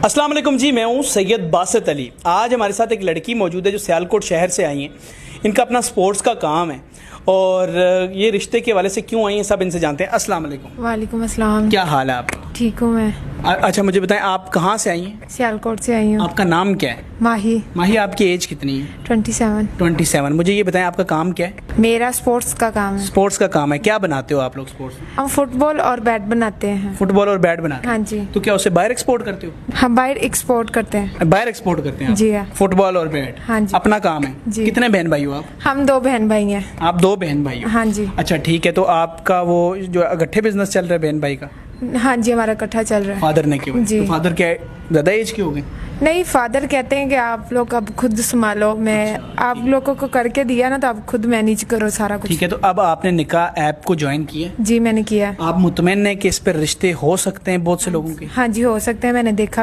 अस्सलाम वालेकुम जी, मैं हूँ सैयद बासित अली। आज हमारे साथ एक लड़की मौजूद है जो सियालकोट शहर से आई हैं। इनका अपना स्पोर्ट्स का काम है और ये रिश्ते के हवाले से क्यों आई हैं सब इनसे जानते हैं। अस्सलाम वालेकुम। वालेकुम अस्सलाम। क्या हाल है आपका? ठीक हूँ मैं। अच्छा मुझे बताएं, आप कहाँ से आई हैं? सियालकोट से आई हूँ। आपका नाम क्या है? माही। माही, आपकी एज कितनी है? 27। 27। मुझे ये बताएं, आपका काम क्या है? मेरा स्पोर्ट्स का काम है। स्पोर्ट्स का काम है। क्या बनाते हो आप लोग स्पोर्ट्स में? हम फुटबॉल और बैट बनाते हैं। फुटबॉल और बैट बनाते हाँ हैं? जी। तो क्या उसे बाहर एक्सपोर्ट करते हो? हम बाहर एक्सपोर्ट करते हैं। बाहर एक्सपोर्ट करते हैं आप? जी हाँ। फुटबॉल और बैट? हाँ जी। अपना काम है? जी। कितने बहन भाई हो आप? हम 2 बहन भाई हैं। आप 2 बहन भाई हो? हाँ जी। अच्छा ठीक है। तो आपका वो जो इकट्ठे बिजनेस चल रहा है बहन भाई का, हाँ जी, हमारा इकट्ठा चल रहा है। फादर ने क्यों? जी। तो फादर क्या है, ज़्यादा एज के हो गए? नहीं, फादर कहते हैं कि आप लोग अब खुद संभालो। मैं आप लोगों को करके दिया ना, तो आप खुद मैनेज करो सारा कुछ। ठीक है। तो अब आपने निकाह ऐप को ज्वाइन किया? जी मैंने किया। आप मुतमईन हैं कि इस पर रिश्ते हो सकते हैं बहुत से लोगों के? हाँ जी, हो सकते हैं, मैंने देखा